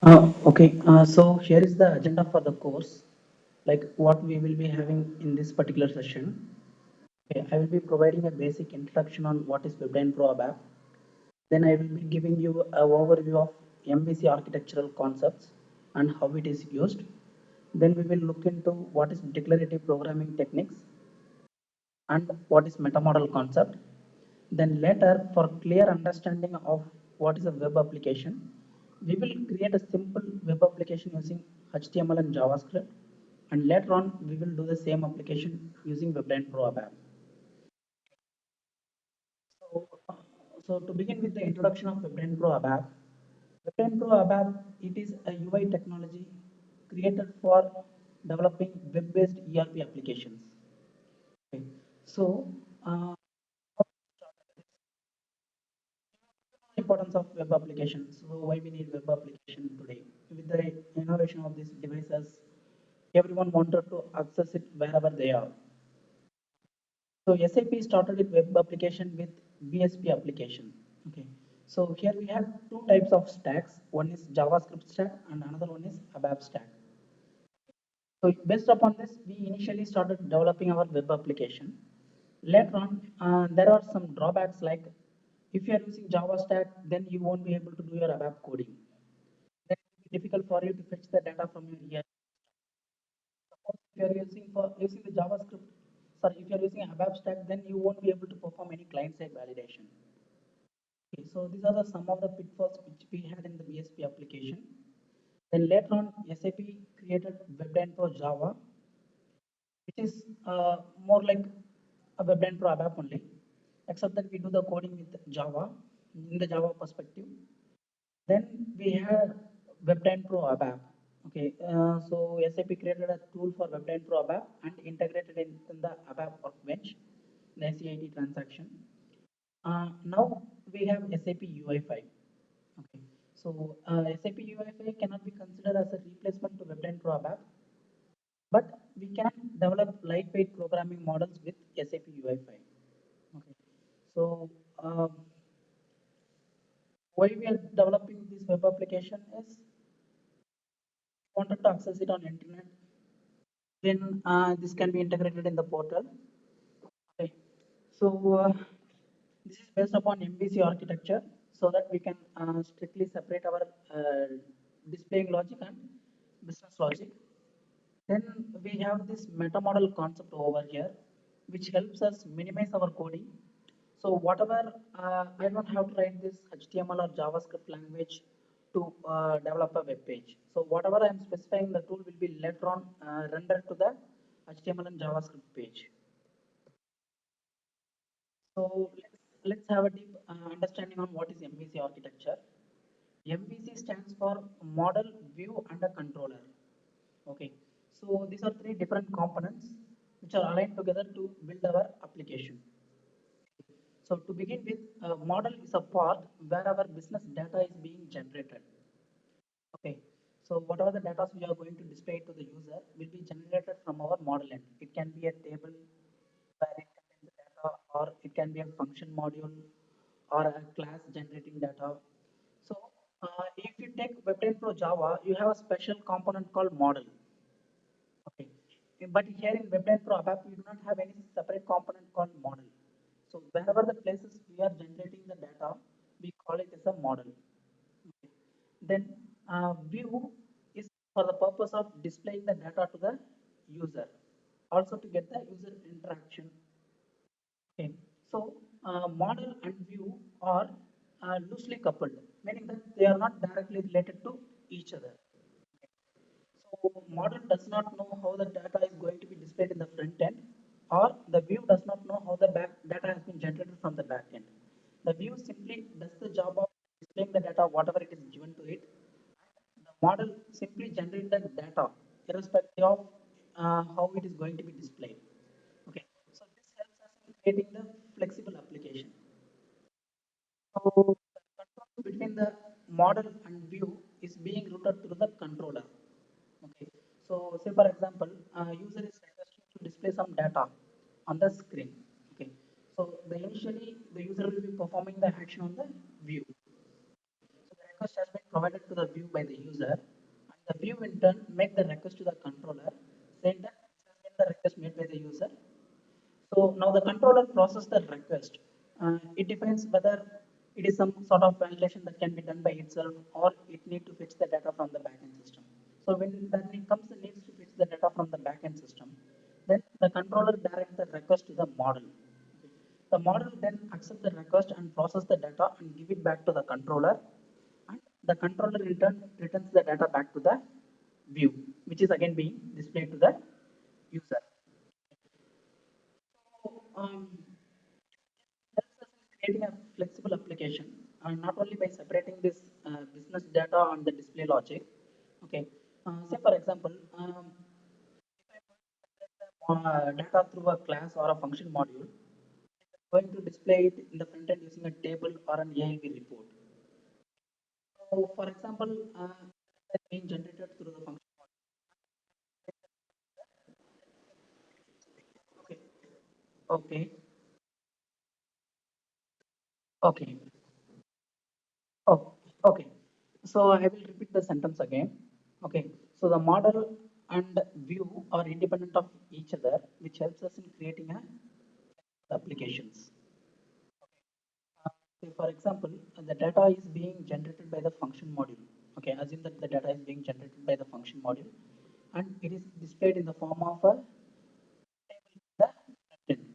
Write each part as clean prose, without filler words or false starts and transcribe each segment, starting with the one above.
So here is the agenda for the course, like what we will be having in this particular session. Okay, I will be providing a basic introduction on what is Webdynpro ABAP. Then I will be giving you an overview of MVC architectural concepts and how it is used. Then we will look into what is declarative programming techniques and what is metamodel concept. Then later, for clear understanding of what is a web application, we will create a simple web application using HTML and JavaScript. And later on, we will do the same application using Webdynpro app. So, so to begin with the introduction of Webdynpro app, Webdynpro app it is a UI technology created for developing web-based ERP applications. Okay. So, uh, importance of web applications. So why we need web application today? With the innovation of these devices, everyone wanted to access it wherever they are. So SAP started with web application with BSP application. Okay. So here we have two types of stacks. One is JavaScript stack and another one is ABAP stack. So based upon this, we initially started developing our web application. Later on, there are some drawbacks like if you are using Java stack, then you won't be able to do your ABAP coding. Then it will be difficult for you to fetch the data from your EI. Suppose if you are using the JavaScript, sorry, if you are using ABAP stack, then you won't be able to perform any client-side validation. Okay, so these are some of the pitfalls which we had in the BSP application. Then later on, SAP created Webdynpro Java, which is more like a Webdynpro app only, except that we do the coding with Java in the Java perspective. Then we had Webdynpro app. Okay, so SAP created a tool for Webdynpro app and integrated it in the app workbench, the SEIT transaction. Now we have SAP UI5. Okay, so SAP UI5 cannot be considered as a replacement to Webdynpro app, but we can develop lightweight programming models with SAP UI5. Okay, so why we are developing this web application is wanted to access it on internet. Then this can be integrated in the portal. Okay, so this is based upon MVC architecture, so that we can strictly separate our displaying logic and business logic. Then we have this meta model concept over here, which helps us minimize our coding. So whatever, I don't have to write this HTML or JavaScript language to develop a web page. So whatever I'm specifying, the tool will be later on rendered to the HTML and JavaScript page. So let's have a deep understanding on what is MVC architecture. MVC stands for model, view, and a controller. Okay, so these are three different components which are aligned together to build our application. So to begin with, a model is a part where our business data is being generated. Okay, so whatever the data we are going to display to the user will be generated from our model end. It can be a table where it contains the data, or it can be a function module or a class generating data. So if you take Webdynpro Java, you have a special component called model. Okay. But here in Webdynpro app, we do not have any separate component called model. So wherever the places we are generating the data, we call it as a model. Okay. Then view is for the purpose of displaying the data to the user, also to get the user interaction. Okay. So model and view are loosely coupled, meaning that they are not directly related to each other. So model does not know how the data is going to be displayed in the front end, or the view does not know how the back data has been generated from the back end. The view simply does the job of displaying the data, whatever it is given to it. The model simply generates the data, irrespective of how it is going to be displayed. Okay, so this helps us in creating the flexible application. So the control between the model and view is being routed through the controller. Okay. So say for example, user is requesting to display some data on the screen. Okay. So initially the user will be performing the action on the view. So the request has been provided to the view by the user, and the view in turn make the request to the controller, saying that this has been the request made by the user. So now the controller processes the request. It depends whether it is some sort of validation that can be done by itself or it need to fetch the data from the backend system. So when it comes to needs to fetch the data from the backend system, then the controller directs the request to the model. The model then accepts the request and process the data and give it back to the controller. And the controller in turn returns the data back to the view, which is again being displayed to the user. So, helps us in creating a flexible application, not only by separating this business data and the display logic. Okay, say for example, data through a class or a function module, going to display it in the front end using a table or an ALV report. So, for example, being generated through the function module. Okay, okay, oh, okay. So I will repeat the sentence again. Okay, so the model and view are independent of each other, which helps us in creating applications. Say for example, the data is being generated by the function module. Okay, assume that the data is being generated by the function module, and it is displayed in the form of a the content.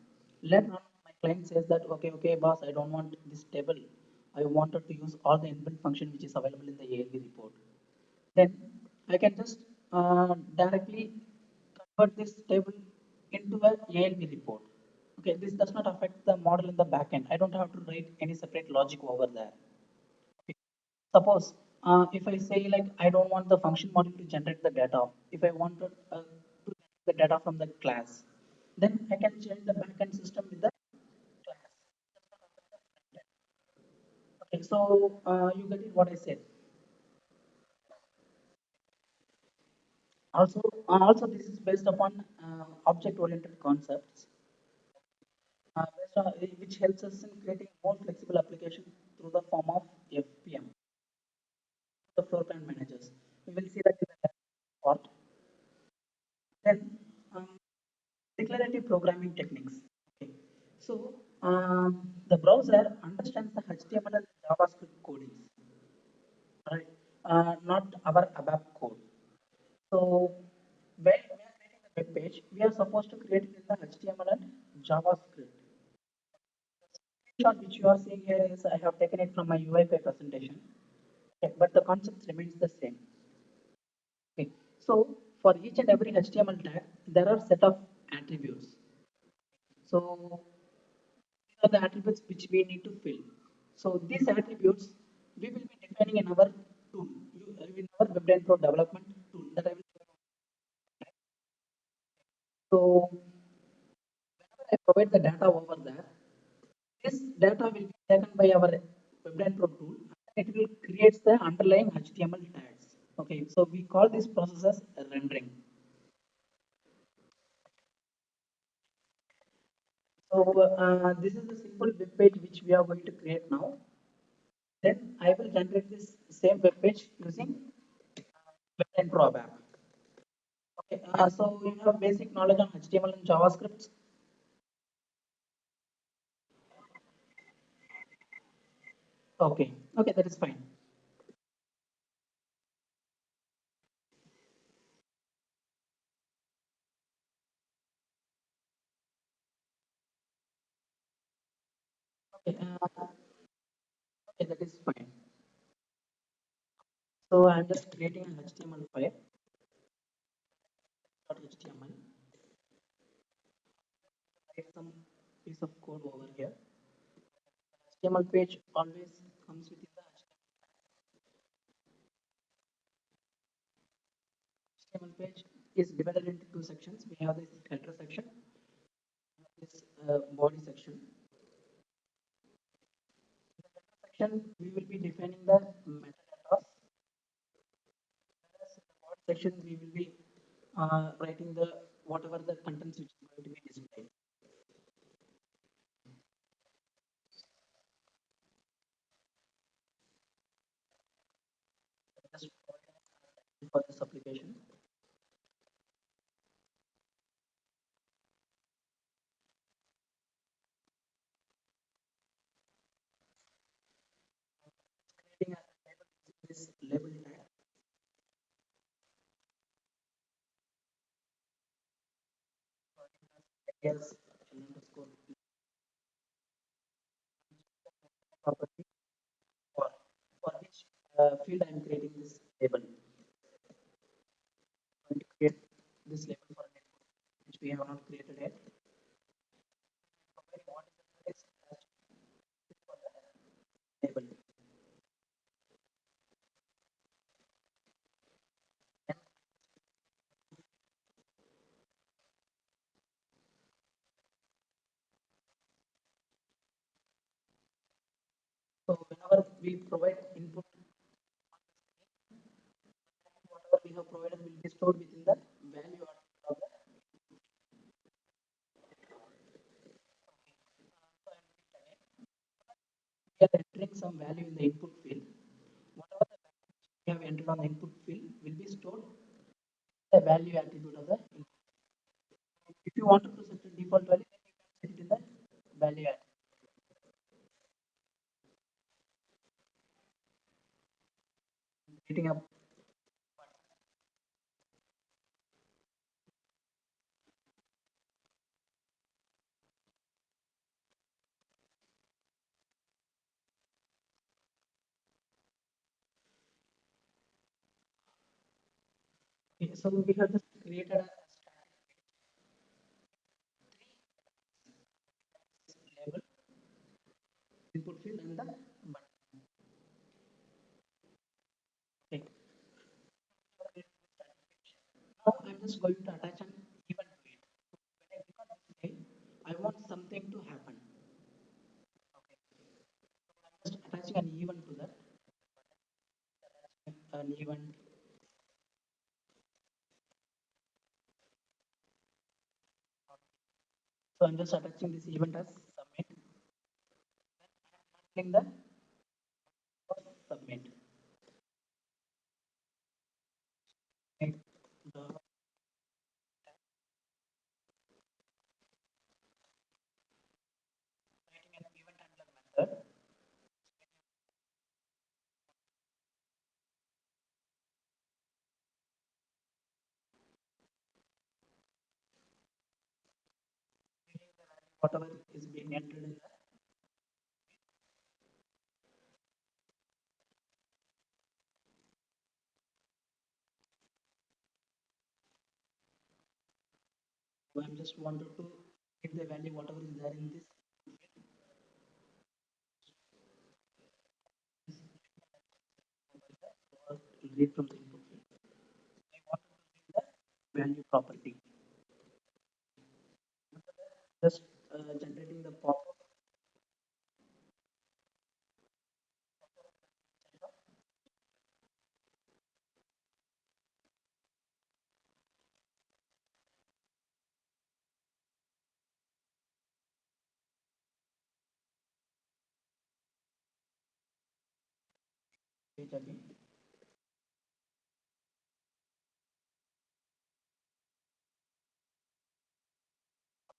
Later on, my client says that okay, boss, I don't want this table. I wanted to use all the inbuilt function which is available in the ALV report. Then I can just directly convert this table into a ALV report. Okay, this does not affect the model in the backend. I don't have to write any separate logic over there. Okay. Suppose if I say like I don't want the function module to generate the data, if I wanted to generate the data from the class, then I can change the backend system with the class. Okay, so you get it what I said. Also this is based upon object-oriented concepts, based on, which helps us in creating more flexible application through the form of FPM, the floor plan managers. We will see that in the next part. Then declarative programming techniques. Okay. So the browser understands the HTML and JavaScript codings, right? Not our ABAP code. So when we are creating the web page, we are supposed to create it in the HTML and JavaScript. Shot which you are seeing here is I have taken it from my UI5 presentation, okay, but the concept remains the same. Okay. So for each and every HTML tag, there are set of attributes. So these are the attributes which we need to fill. So these attributes we will be defining in our tool, in our Webdynpro development tool that I will. So whenever I provide the data over there, this data will be taken by our Webdynpro tool and it will create the underlying HTML tags. Okay, so we call this process as rendering. So this is the simple web page which we are going to create now. Then I will generate this same web page using Webdynpro app. Okay, so you have basic knowledge on HTML and JavaScript. Okay, okay, that is fine. Okay, okay, that is fine. So I'm just creating an HTML file. .html. Write some piece of code over here. HTML page always comes within the HTML page is divided into two sections. We have this header section, this body section. In the header section, we will be defining the metadata. Whereas in the body section, we will be writing the whatever the contents which is going to be displayed. for this application. Creating a label this label tag. Yes, underscore property for for which field I am creating this label. I'm going to create this label for an input which we have not created yet. Provide what is the text as for the label. And so whenever we provide input, whatever we have provided will be stored within the value of the we are entering some value in the input field. Whatever the value we have entered on the input field will be stored the value attribute of the input. If you want to set the default value, then you can set it in the value attribute. Creating a okay, so we have just created a label input field and the button. Okay. Now I'm just going to attach an event to it. When I click on this mail, I want something to happen. Okay. I'm just attaching an event to that. An event. So I'm just attaching this event as submit. Handling the submit. Make the writing an event handler method. Whatever is being entered in the so I'm just wanted to give the value whatever is there in this read from the input field. I want to read the value property. Just generating the pop-up page again.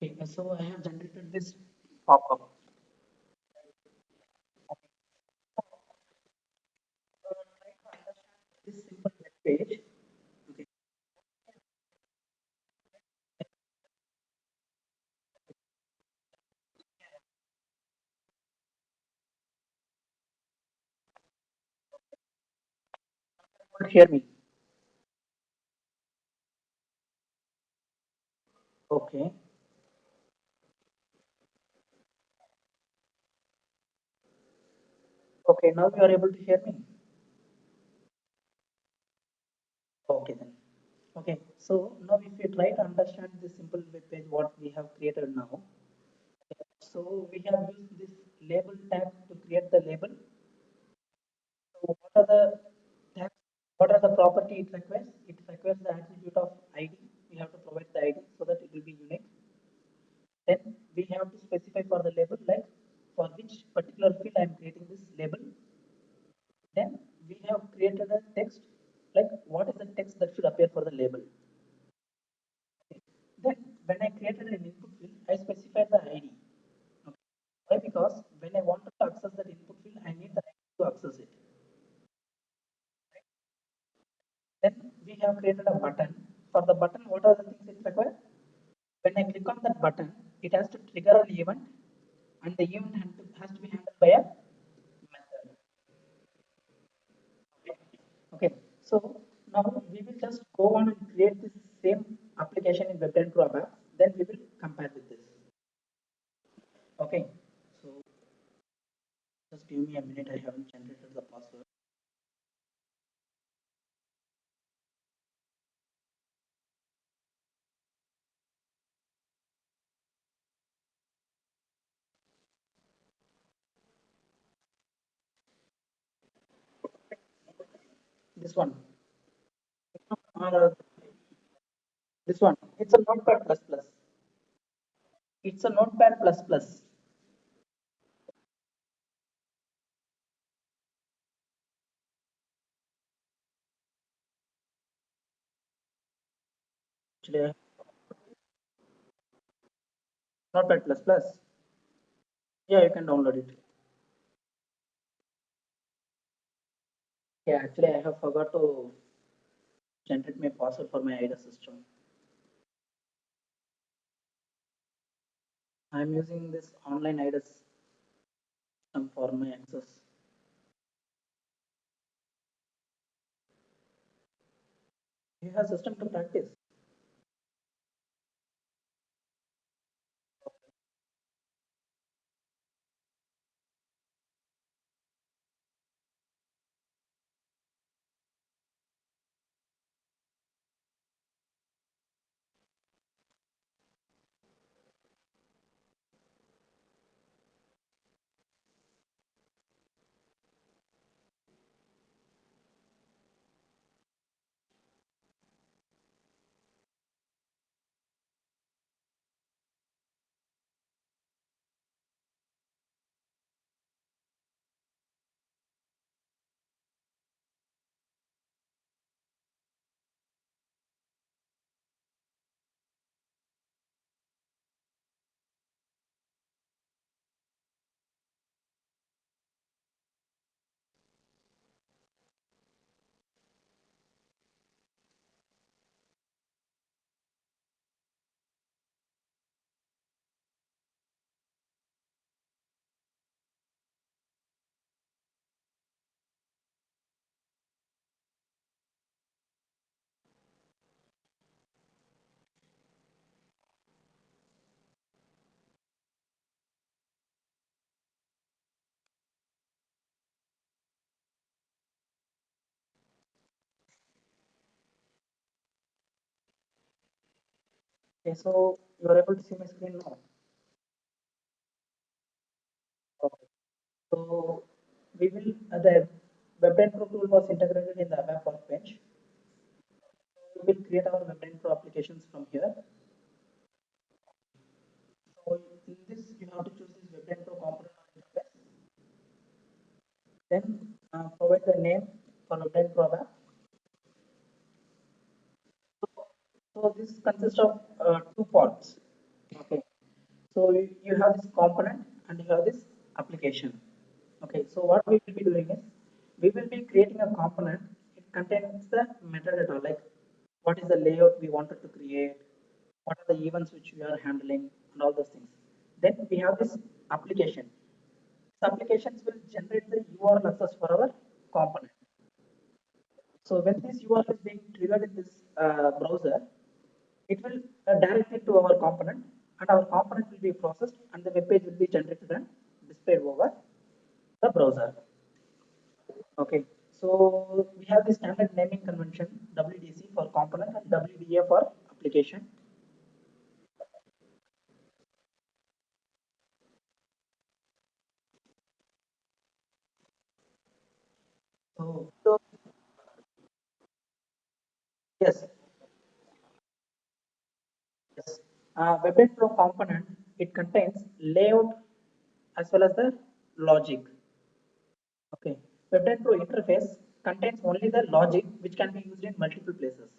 Okay, so I have generated this pop-up. Okay. So try to understand this simple web page. Okay. Hear me. Okay. Okay, now you are able to hear me. Okay then. Okay, so now if you try to understand this simple web page what we have created now. Okay, so we have used this label tag to create the label. So what are the tags? What are the property it requires? It requires the attribute of ID. We have to provide the ID so that it will be unique. Then we have to specify for the label like for which particular field I am creating this label. Then we have created a text. like what is the text that should appear for the label. Then when I created an input field, I specified the ID. Okay. Why? Because when I wanted to access that input field, I need the ID to access it. Then we have created a button. For the button, what are the things it requires? When I click on that button, it has to trigger an event, and the event has to be handled by a method. Okay, so now we will just go on and create this same application in Web10 Pro app. Then we will compare with this. Okay, so just give me a minute. I haven't generated the password. This one, or this one. It's a Notepad plus plus. It's a Notepad plus plus. Actually, Notepad plus plus. Yeah, you can download it. Yeah, actually, I have forgot to generate my password for my IDA system. I'm using this online IDA system for my access. You have system to practice. Okay, so you are able to see my screen now. Okay. So we will the Web10 Pro tool was integrated in the ABAP workbench. We will create our Web10 Pro applications from here. So in this, you have to choose this Web10 Pro component or interface. Then provide the name for Web10 Pro app. So this consists of two parts. Okay. So you have this component and you have this application. Okay. So what we will be doing is we will be creating a component. It contains the metadata like what is the layout we wanted to create, what are the events which we are handling, and all those things. Then we have this application. These applications will generate the URL access for our component. So when this URL is being triggered in this browser, it will direct it to our component, and our component will be processed, and the web page will be generated and displayed over the browser. Okay. So we have the standard naming convention WDC for component and WDA for application. So yes, yes. Web.Pro component, it contains layout as well as the logic. Okay. Web.Pro interface. contains only the logic which can be used in multiple places.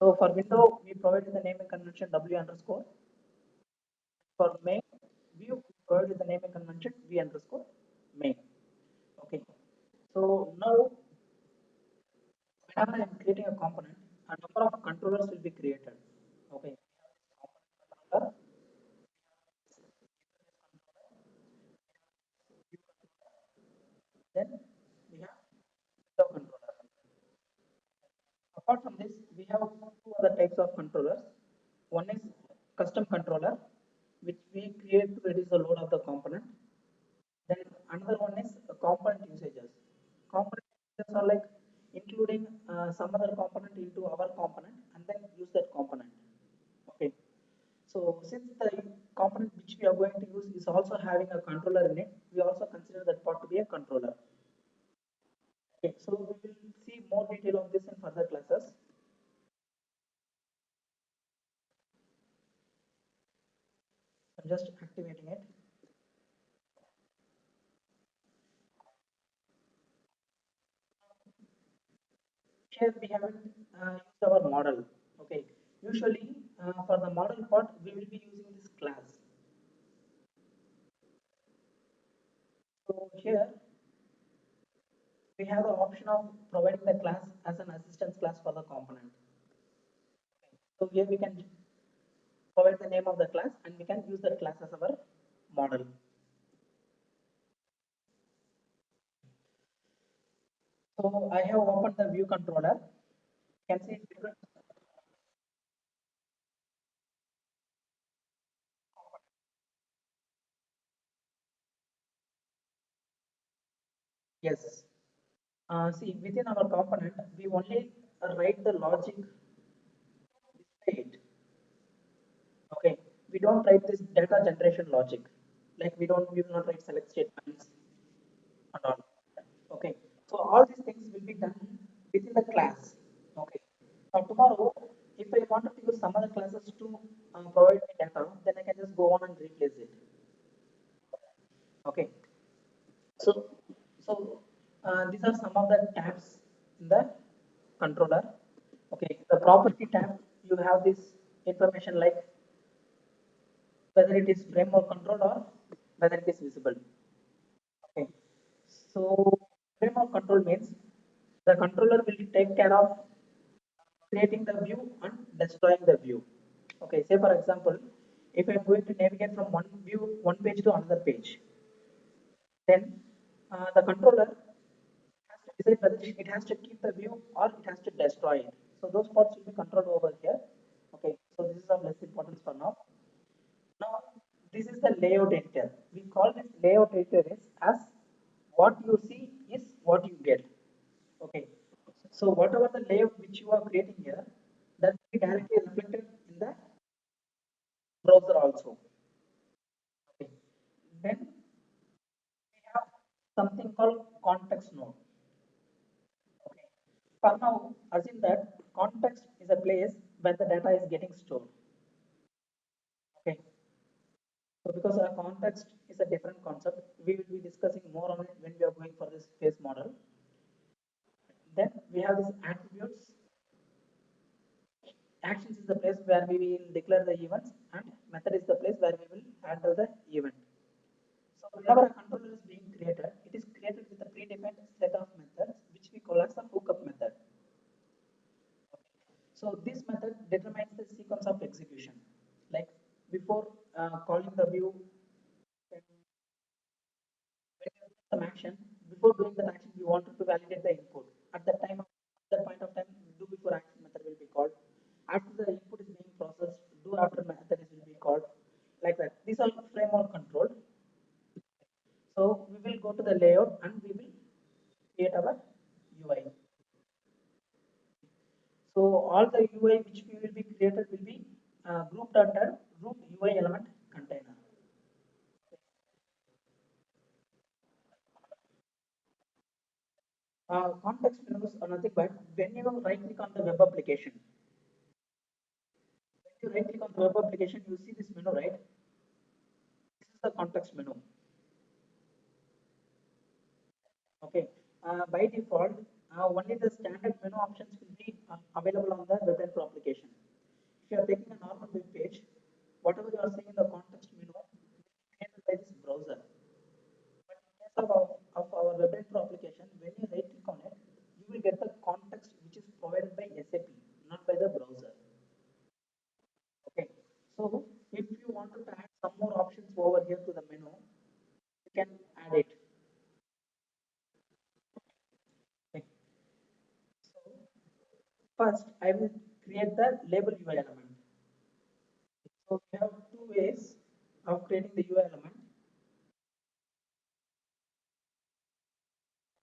So for window, we provided the naming convention w underscore. For main view, we provided the naming convention v underscore main. Okay. So now, whenever I am creating a component, a number of controllers will be created. Okay. Controller, then we have window controller. Apart from this, we have two other types of controllers. One is custom controller, which we create to reduce the load of the component. Then another one is component usages. Component usages are like including some other component into our component and then use that component. Okay. So since the component which we are going to use is also having a controller in it, we also consider that part to be a controller. Okay. So we will see more detail of this in further classes. I'm just activating it. Here we haven't used our model. Okay. Usually for the model part, we will be using this class. So here we have the option of providing the class as an assistance class for the component. So here we can provide the name of the class and we can use that class as our model. So I have opened the view controller. You can see different. Yes. See, within our component, we only write the logic state. Okay. We don't write this data generation logic. Like we will not write select statements and all. Okay. So all these things will be done within the class. Okay. Now tomorrow, if I wanted to use some other classes to provide me data, then I can just go on and replace it. Okay. So, so these are some of the tabs in the controller. Okay. The property tab, you have this information like whether it is frame or control or whether it is visible. Okay. So frame or control means the controller will take care of creating the view and destroying the view. Okay, say for example, if I'm going to navigate from one view, one page to another page, then the controller has to decide whether it has to keep the view or it has to destroy it. So those parts will be controlled over here. Okay, so this is of less importance for now. Now, this is the layout editor. We call this layout editor is as what you see is what you get. Okay. So whatever the layout which you are creating here, that will be directly reflected in the browser also. Okay. Then we have something called context node. Okay. For now, assume that context is a place where the data is getting stored. Okay. So because our context is a different concept, we will be discussing more on it when we are going for this phase model. Then we have these attributes. Actions is the place where we will declare the events, and method is the place where we will handle the event. So whenever a controller is being created, it is created with a predefined set of methods which we call as a hookup method. So this method determines the sequence of execution. Like before calling the view, when you do some action, before doing that action, we wanted to validate the input. At that time, at that point of time, do before action method will be called. After the input is being processed, do after method is will be called. Like that. These are framework controlled. So we will go to the layout and we will create our UI. So all the UI which we will be created will be grouped under root UI element container. Context menus are nothing but when you right click on the web application, when you right click on the web application, you see this menu, right? This is the context menu. Okay. By default, only the standard menu options will be available on the Webdynpro application. If you are taking a normal web page, whatever you are seeing in the context menu will be created by this browser. But in case of our Webdynpro application, when you right click on it, you will get the context which is provided by SAP, not by the browser. Okay. So if you want to add some more options over here to the menu, you can add it. Okay. So first, I will create the label UI element. So we have two ways of creating the UI element.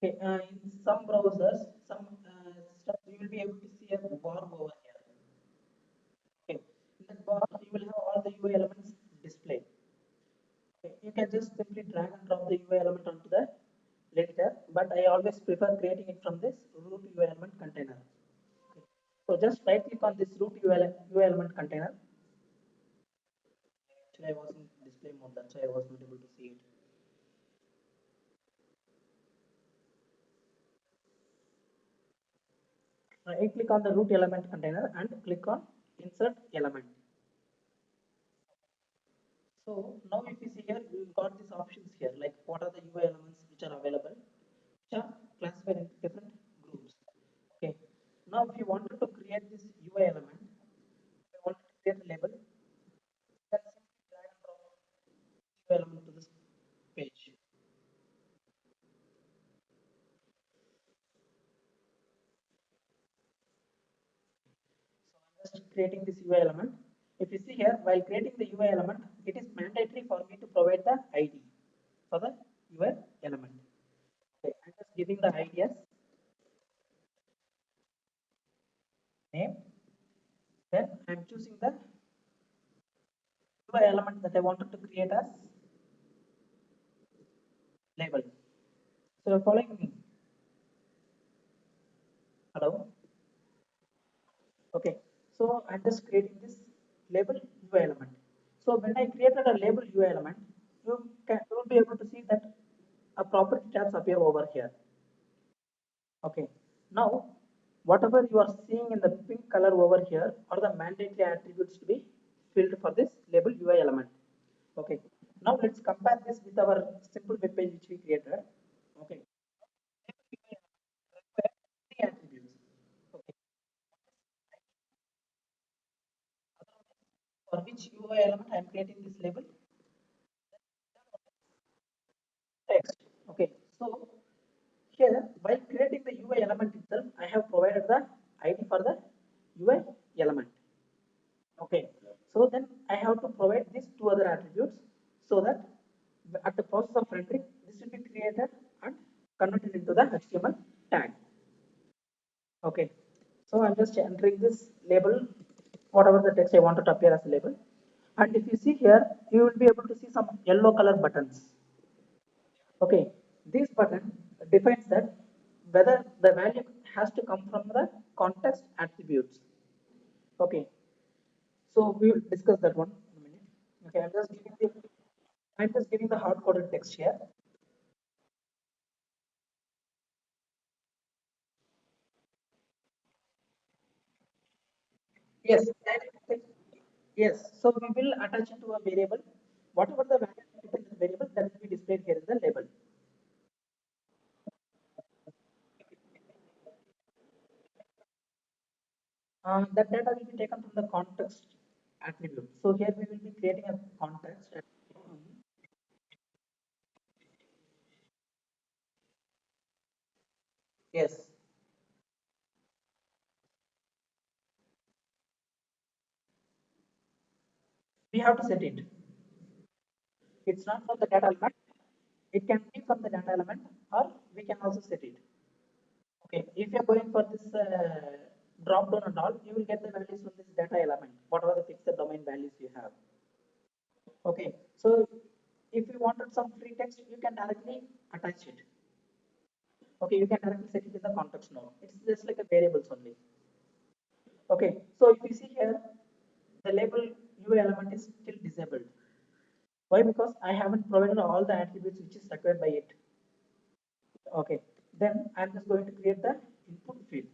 Okay, in some browsers, some stuff you will be able to see a bar over here. Okay, in that bar you will have all the UI elements displayed. Okay, you can just simply drag and drop the UI element onto the editor, but I always prefer creating it from this root UI element container. Okay. So just right click on this root UI element container. Actually, I was in display mode, that's why I was not able to see it. Right click on the root element container and click on insert element. So now if you see here, we've got these options here, like what are the UI elements which are available, which are classified into different groups. Okay. Now if you wanted to create this UI element, if you wanted to create a label, you can simply drag and drop UI element to this page. So I'm just creating this UI element. If you see here, while creating the UI element, it is mandatory for me to provide the ID for the UI element. Okay, I'm just giving the IDs, name, then I'm choosing the UI element that I wanted to create as label. So you're following me? Hello? Okay. So I'm just creating this label UI element. So when I created a label UI element, you will be able to see that a property tabs appear over here. Okay. Now, whatever you are seeing in the pink color over here are the mandatory attributes to be filled for this label UI element. Okay. Now let's compare this with our simple web page which we created. Okay. Three attributes. Okay. For which UI element I am creating this label? Text. Okay. So here, while creating the UI element itself, I have provided the ID for the UI element. Okay. So then I have to provide these two other attributes so that at the process of rendering, this will be created and converted into the HTML tag. Okay. So I'm just entering this label, whatever the text I wanted to appear as a label. And if you see here, you will be able to see some yellow color buttons. Okay, this button defines that whether the value has to come from the context attributes. Okay, so we will discuss that one in a minute. Okay, I'm just giving the hard coded text here. Yes, yes. So we will attach it to a variable. Whatever the value in the variable that will be displayed here in the label. That data will be taken from the context attribute. So here we will be creating a context. Yes, we have to set it. It's not from the data element. It can be from the data element, or we can also set it. Okay, if you're going for this drop down and all, you will get the values from this data element, whatever the fixed domain values you have. Okay, so if you wanted some free text, you can directly attach it. Okay, you can directly set it in the context node. It's just like a variables only. Okay, so if you see here, the label UI element is still disabled. Why? Because I haven't provided all the attributes which is required by it. Okay. Then I'm just going to create the input field.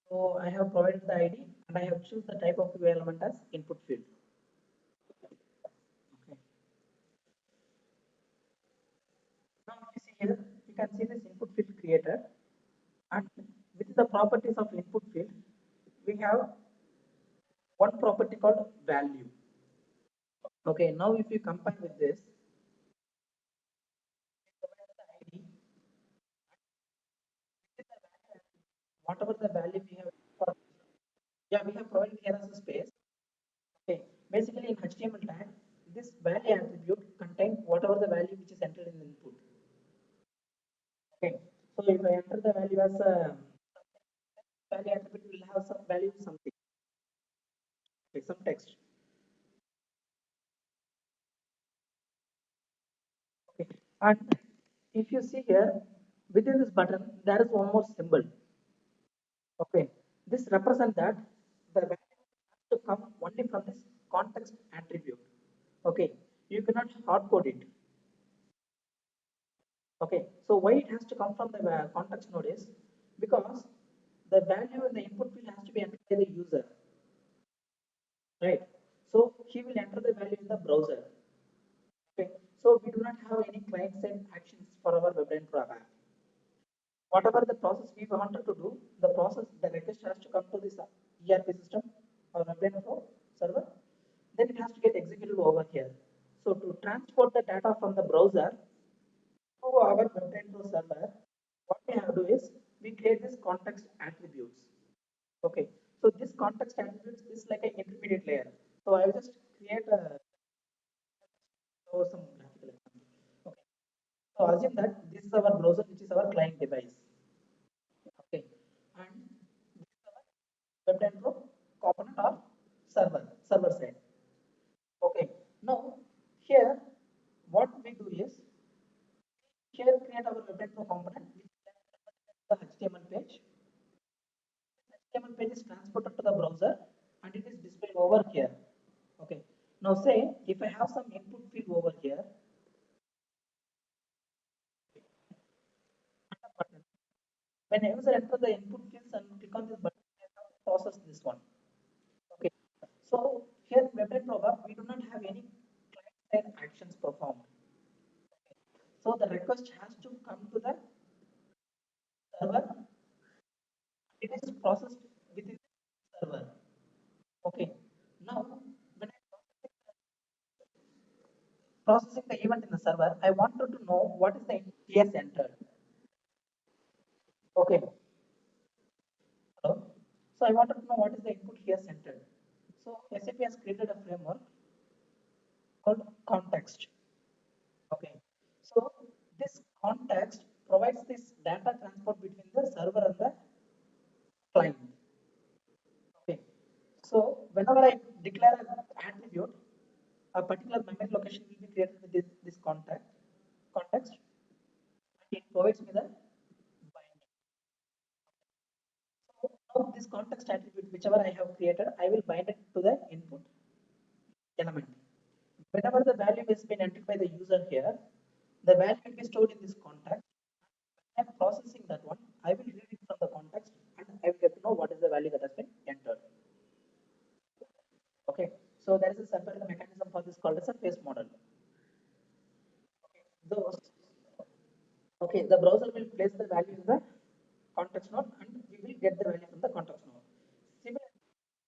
So I have provided the ID and I have choose the type of view element as input field. Okay. Now if you see here, you can see this input field created, and within the properties of input field, we have one property called value. Okay, now if you compare with this, ID, whatever the value we have, yeah, we have provided here as a space. Okay, basically in HTML tag, this value attribute contains whatever the value which is entered in the input. Okay, so if I enter the value as a value attribute will have some value something, like some text. Okay, and if you see here within this button there is one more symbol. Okay, this represents that the value has to come only from this context attribute. Okay, you cannot hard code it. Okay, so why it has to come from the context node is because the value in the input field has to be entered by the user, right? So he will enter the value in the browser. Okay, so we do not have any client-side actions for our Webdynpro app. Whatever the process we wanted to do, the request has to come to this ERP system or Webdynpro server, then it has to get executed over here. So to transport the data from the browser to our Webdynpro server, what we have to do is we create this context attributes. Okay, so this context attributes is like an intermediate layer. So I will just create a show some graphical example. Okay, so assume that this is our browser, which is our client device. Okay, and this is our Webdynpro component or server side. Okay, now here what we do is here create our Webdynpro component which is the HTML page. HTML page is transported to the browser and it is displayed over here. Okay. Now say if I have some input field over here, when a user enter the input fields and click on this button, I have to process this one. Okay. So here in Webdynpro we do not have any client-side actions performed. So the request has to come to the server. It is processed within the server. Okay. Now when I processing the event in the server, I wanted to know what is the input here entered. Okay. Hello. So I wanted to know what is the input here centered. So SAP has created a framework called context. Okay. So this context provides this data transport between the server and the client. Okay. So whenever I declare an attribute, a particular memory location will be created with this context, and it provides me the binding. So now this context attribute, whichever I have created, I will bind it to the input element. Whenever the value has been entered by the user here, the value will be stored in this context. When I'm processing that one, I will read it from the context and I will get to know what is the value that has been entered. Okay, so there is a separate mechanism for this called as a face model. Those, okay, the browser will place the value in the context node and we will get the value from the context node. Similarly,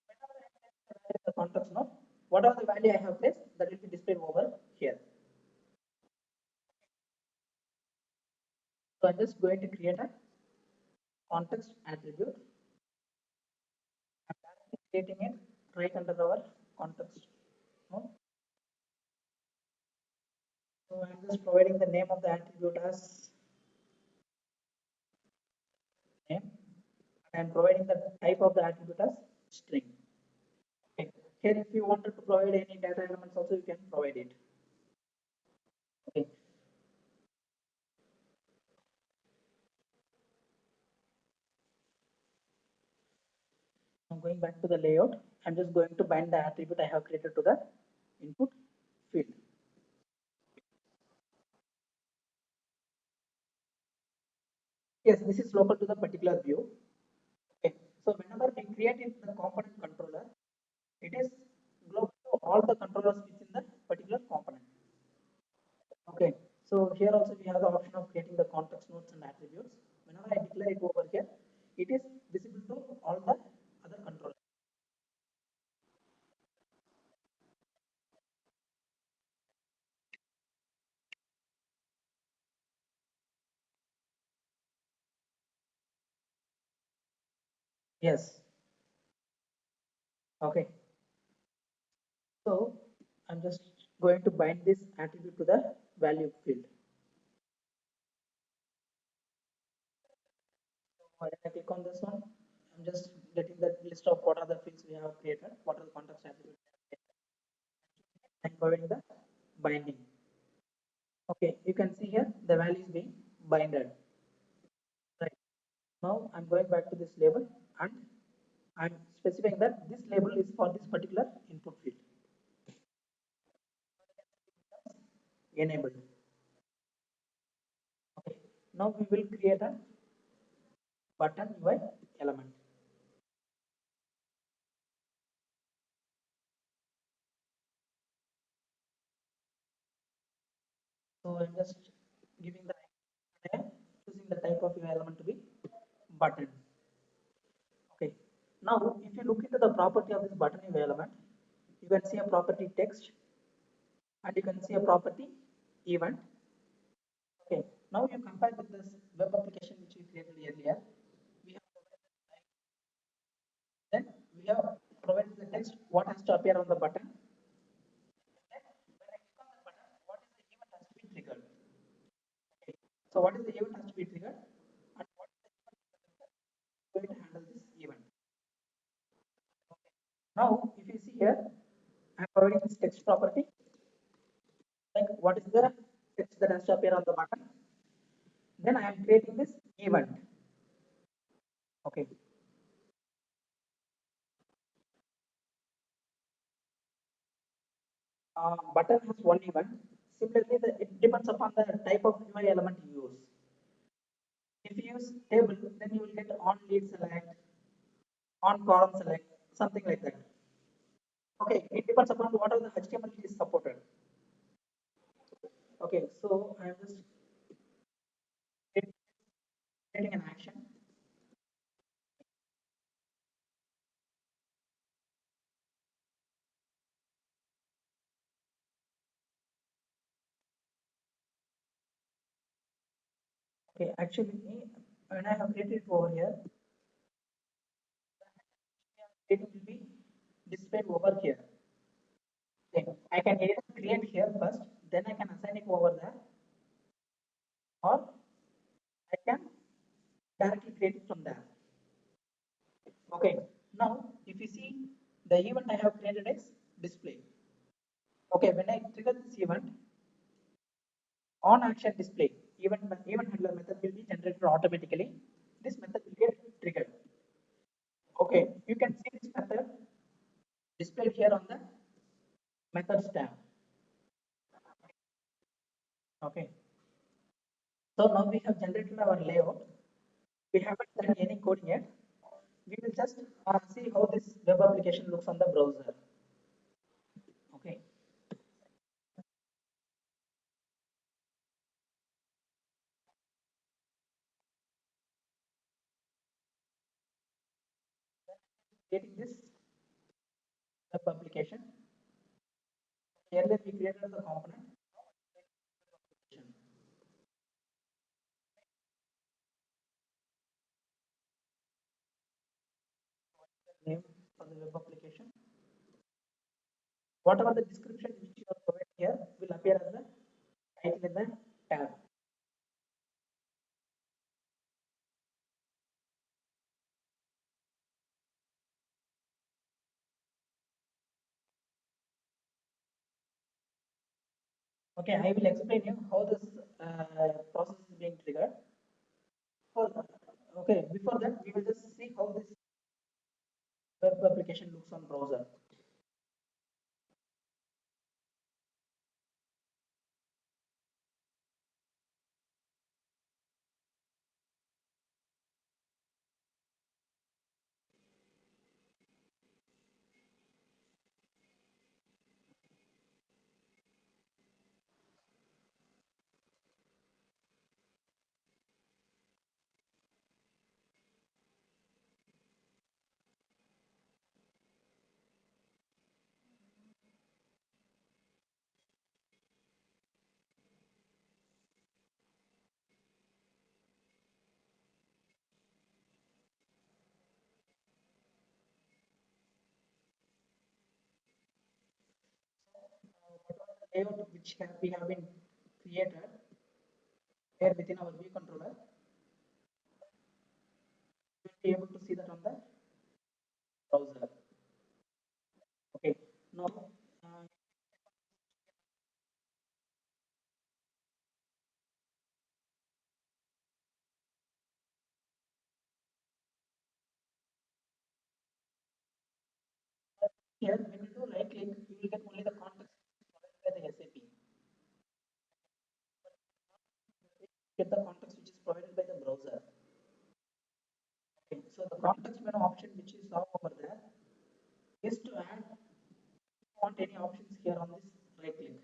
whenever I place the value in the context node, whatever the value I have placed, that will be displayed over here. So I'm just going to create a context attribute. I'm directly creating it right under our context node. So I'm just providing the name of the attribute as name. And I'm providing the type of the attribute as string. Okay. Here, if you wanted to provide any data elements, also you can provide it. Okay. Now going back to the layout, I'm just going to bind the attribute I have created to the input field. Yes, this is local to the particular view. Okay. So whenever we create in the component controller, it is global to all the controllers within the particular component. Okay. So here also we have the option of creating the context nodes and attributes. Whenever I declare it over here, it is visible to all the other controllers. Yes. Okay. So I'm just going to bind this attribute to the value field. When I click on this one, I'm just getting the list of what are the fields we have created, what are the context attributes we have created, and providing the binding. Okay, you can see here the value is being binded. Right. Now I'm going back to this label and I'm specifying that this label is for this particular input field. Enabled. Okay. Now we will create a button UI element. So I'm just giving the name, choosing the type of UI element to be button. Okay. Now, if you look into the property of this button UI element, you can see a property text and you can see a property event. Okay. Now you compare with this web application which we created earlier. We have then we have provided the text what has to appear on the button. Then when I click on the button, what is the event has to be triggered. Okay. So what is the event has to be triggered and what is the event going to handle this event. Okay. Now if you see here, I am providing this text property. Like what is the text that has to appear on the button. Then I am creating this event. Okay. Button has one event. Similarly, it depends upon the type of UI element you use. If you use table, then you will get on lead select, on column select, something like that. Okay, it depends upon what are the HTML is supported. Okay, so I am just creating an action. Okay, actually, when I have created it over here, it will be displayed over here. Okay, I can either create here first, then I can assign it over there, or I can directly create it from there. Okay, now if you see the event I have created is display. Okay, when I trigger this event, on action display, event handler method will be generated automatically. This method will get triggered. Okay, you can see this method displayed here on the methods tab. Okay, so now we have generated our layout. We haven't done any coding yet. We will just see how this web application looks on the browser. Okay, creating this web application. Earlier we created the component. Name for the web application. Whatever the description which you are providing here will appear as the title in the tab. Okay, I will explain you how this process is being triggered. Okay, before that, we will just see how this web application looks on browser. layout which we have been created here within our view controller, you will be able to see that on the browser. Okay. Now, uh, here when you do right click, you will get only the context provided by the SAP. Get the context which is provided by the browser. Okay. So the context menu option which you saw over there is to add. Want any options here on this right click.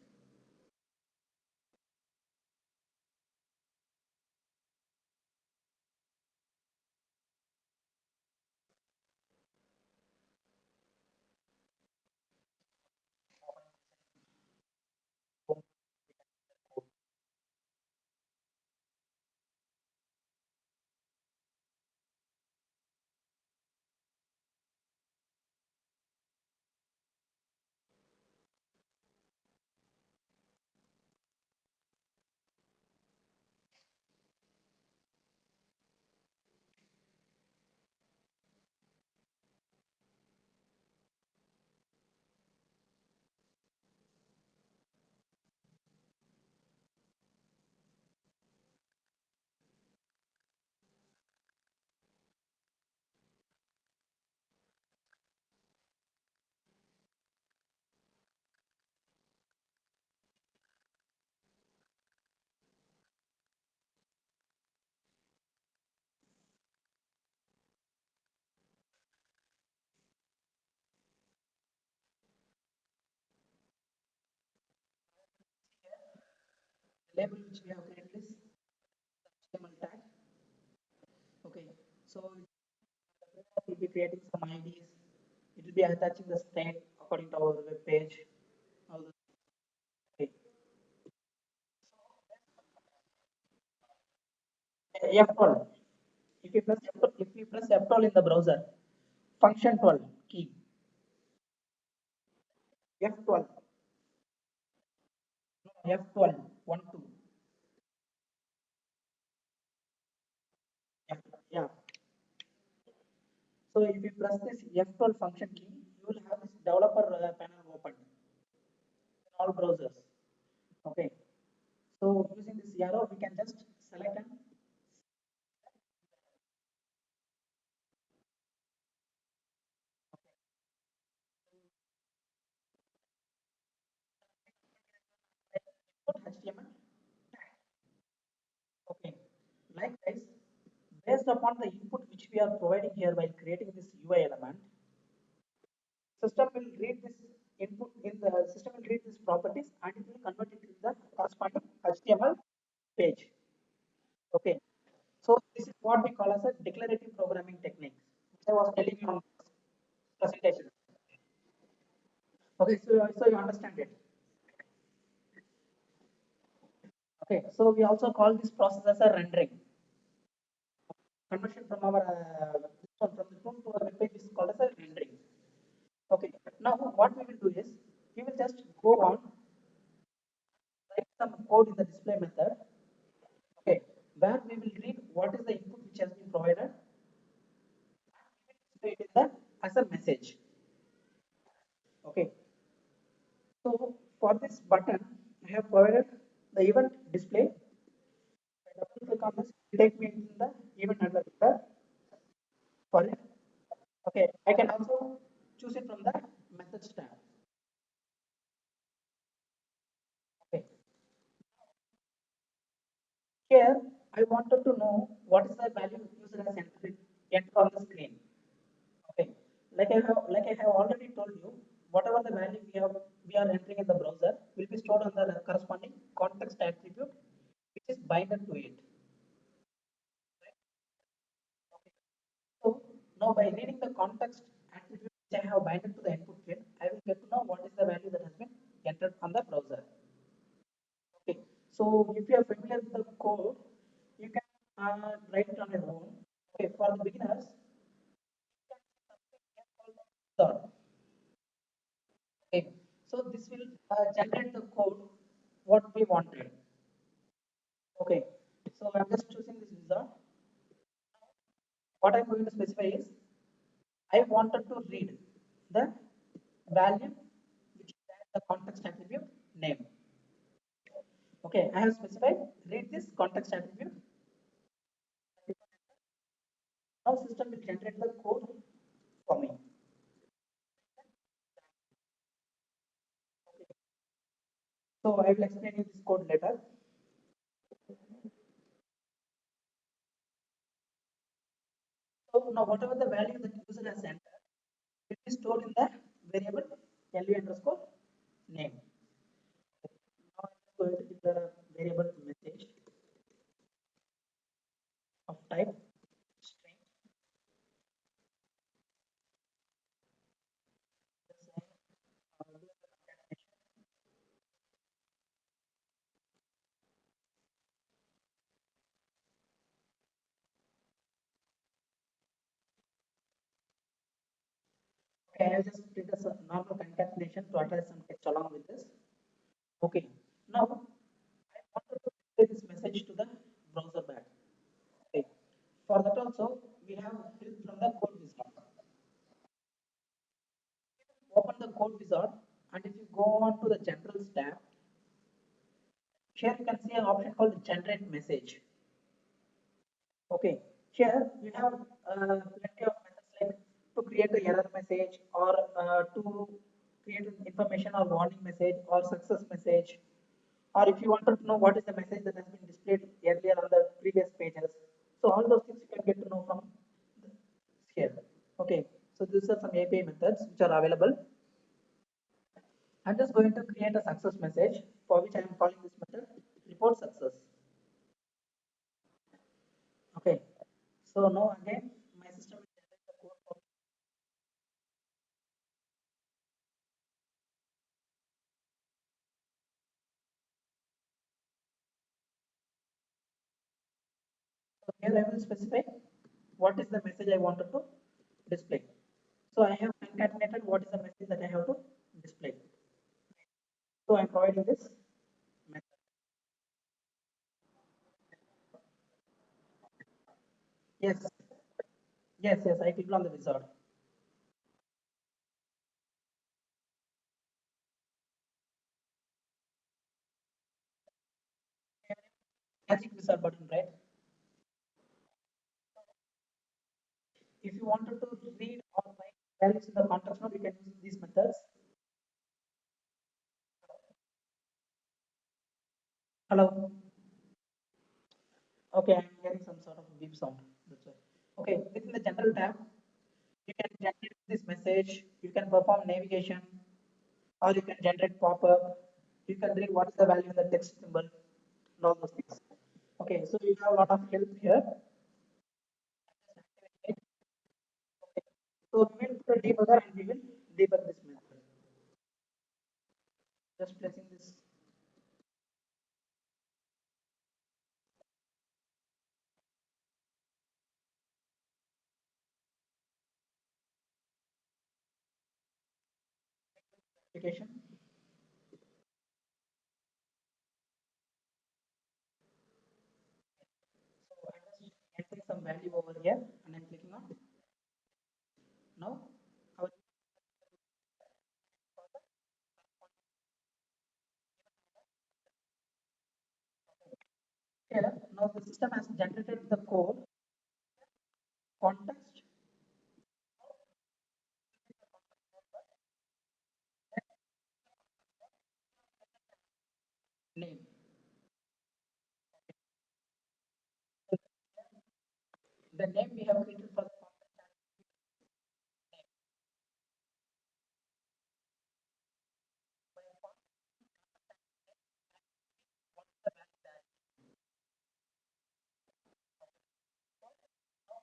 The label which we have created is HTML tag. Okay. So it will be creating some IDs. It will be attaching the state according to our web page. All the, okay. F12. If you press F12 in the browser, function 12 key. F12. No, F12. 1 2. F, yeah. So if you press this F12 function key, you will have this developer panel open in all browsers. Okay. So using this arrow, we can just select and input HTML. Okay. Likewise, based upon the input which we are providing here while creating this UI element, system will read this input in the system will read these properties and it will convert it in the corresponding HTML page. Okay. So this is what we call as a declarative programming technique, which I was telling you on presentation. Okay, so you understand it. Okay, so we also call this process as a rendering. Conversion from our this one from the phone to our web page is called as a rendering. Okay, now what we will do is we will just go on, write some code in the display method. Okay, where we will read what is the input which has been provided, display it in the as a message. Okay, so for this button, I have provided the event display. If I double click on this, it take me in the event handler for it. Okay, I can also choose it from the methods tab. Okay, here I wanted to know what is the value user has entered on the screen. Okay, like I have already told you, whatever the value we are entering in the browser will be stored on the corresponding context attribute which is binded to it. So now by reading the context attribute which I have binded to the input field, I will get to know what is the value that has been entered on the browser. Okay, so if you are familiar with the code, you can write it on your own. Okay, for the beginners, dot. Okay, So this will generate the code what we wanted. Okay. So I'm just choosing this wizard. What I'm going to specify is I wanted to read the value which is the context attribute name. Okay, I have specified read this context attribute. Now system will generate the code for me. So I will explain you this code later. So now whatever the value that user has entered will be stored in the variable lu underscore name. Now I'm going to declare a variable message of type string. Okay, I just did a normal concatenation to attach some text along with this. Okay, now I wanted to display this message to the browser back. Okay, for that also we have help from the code wizard. Open the code wizard, and if you go on to the general tab, here you can see an option called generate message. Okay, here we have plenty of methods like to create a error message or to create an information or warning message or success message, or if you wanted to know what is the message that has been displayed earlier on the previous pages. So all those things you can get to know from here. Okay, so these are some API methods which are available. I'm just going to create a success message for which I am calling this method report success. Okay, so now again my system will generate the code for so here I will specify what is the message I wanted to display. So I have concatenated what is the message that I have to display. So I'm providing this method. Yes, yes, I clicked on the wizard. Magic wizard button, right? If you wanted to read or write values in the context node, you can use these methods. Hello. Okay, I'm hearing some sort of beep sound. That's why. Okay, within the general tab, you can generate this message. You can perform navigation, or you can generate pop-up. You can read what is the value in the text symbol, and all those things. Okay, so you have a lot of help here. So we will put a debugger and we will debug this method. Just placing this application. So I'm just entering some value over here and I'm clicking on now. Our here now the system has generated the code context name. The name we have created for the context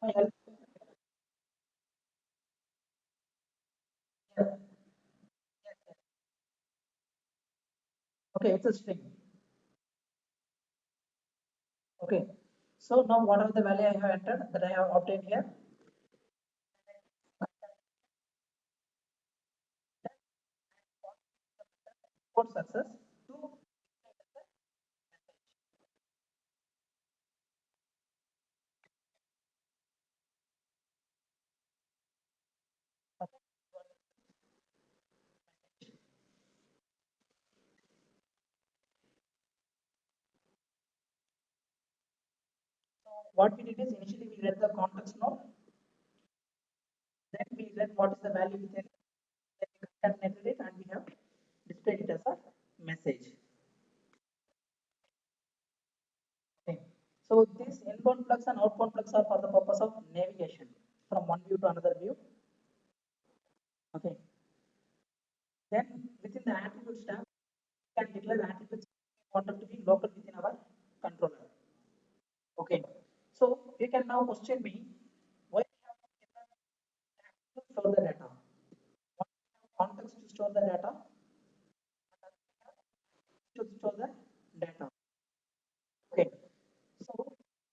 and help. Here. Okay, it's a string. Okay. So now whatever the value I have entered that I have obtained here, import success to what we did is initially we read the context node, then we read what is the value within, then we concatenated it and we have displayed it as a message. Okay. So these inbound plugs and outbound plugs are for the purpose of navigation from one view to another view. Okay. Then within the attributes tab, we can declare attributes we wanted to be local within our controller. Okay. So you can now question me why we have to store the data. What context to store the data? To store the data. Okay. So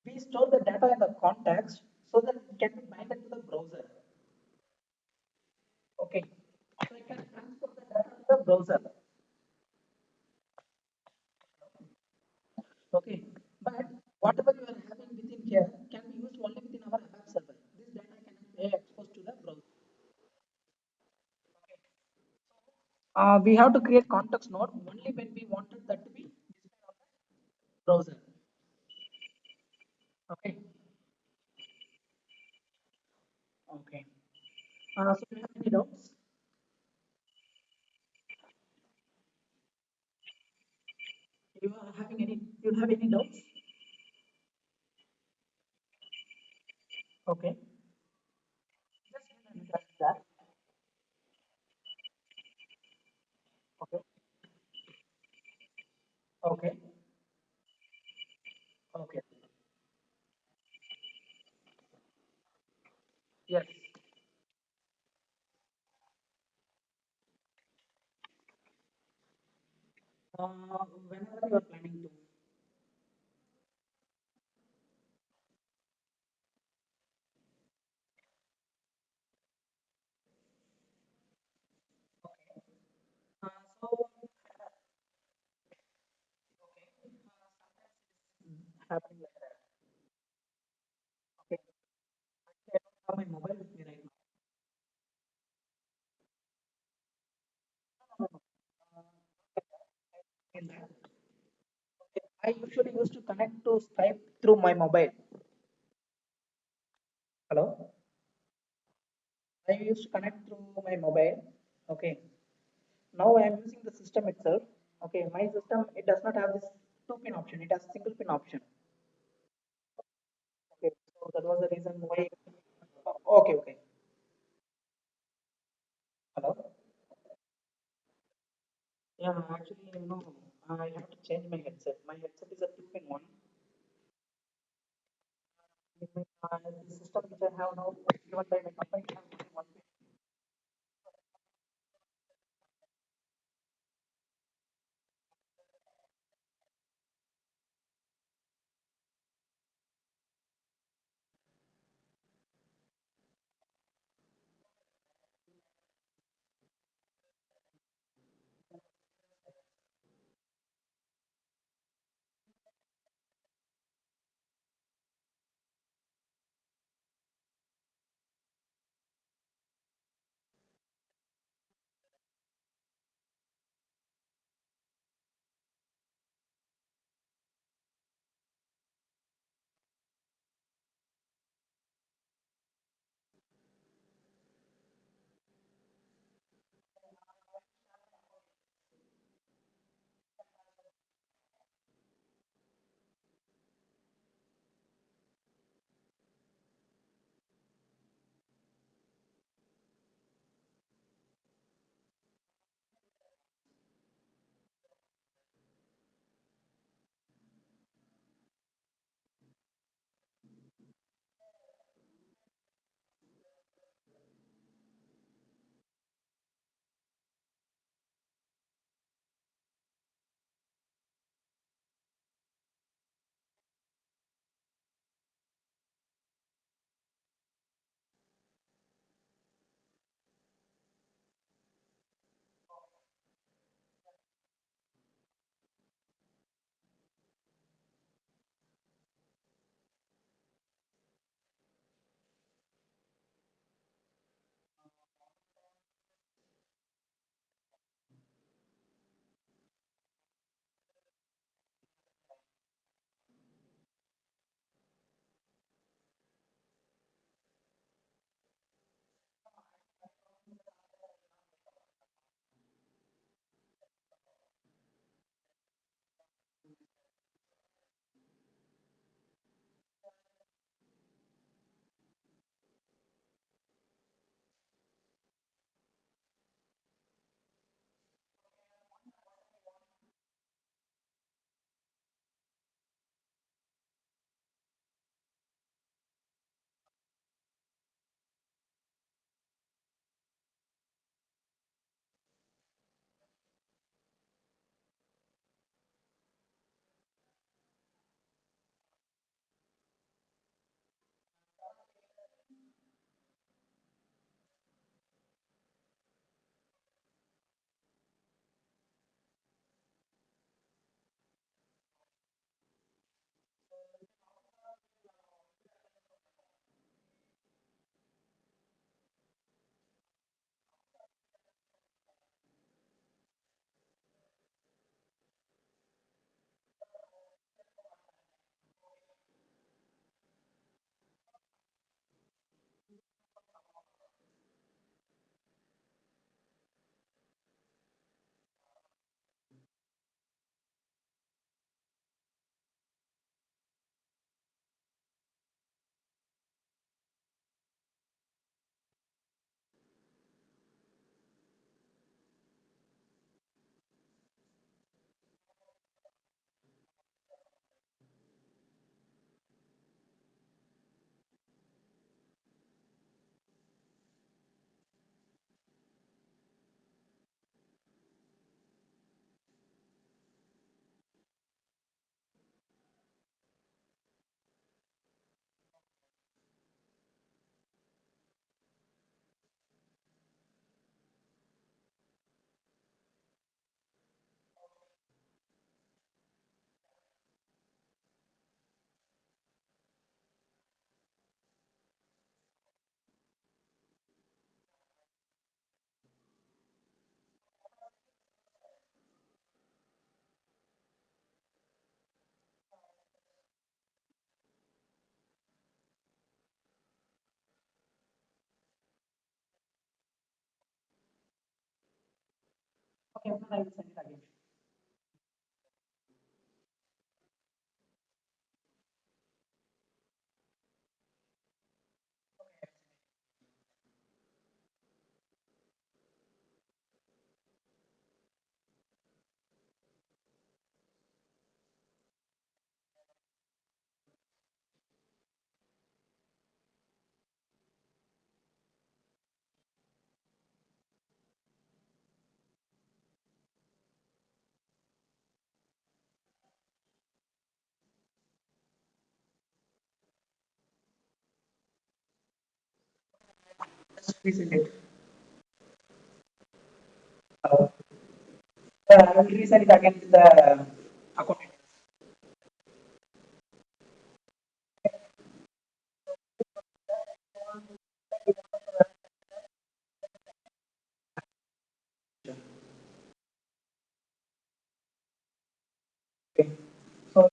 we store the data in the context so that it can be binded to the browser. Okay. So I can transfer the data to the browser. Okay. But whatever you are having within here can be used only within our ABAP server. This data cannot be exposed to the browser. We have to create context node only when we wanted that to be displayed on the browser. Okay. Okay. So do you have any doubts? You are having any? You have any doubts? Okay. Just give me that. Okay. Okay. Okay. Yes. Whenever you are planning to. Okay. So okay. Sometimes it's happening like that. Okay. I don't have my mobile with me right now. No, no, no. In that. Okay. I usually used to connect to Skype through my mobile. Hello. I used to connect through my mobile. Okay. Now I am using the system itself. Okay. My system it does not have this two pin option. It has single pin option. Okay. So that was the reason why. Okay. Okay. Hello. Yeah. Actually, I have to change my headset. My headset is a two pin one. The system which I have now given by my company has only one pin. Okay, now I will send it again. Just resend it. Uh, I will resend it again with the account. Okay. So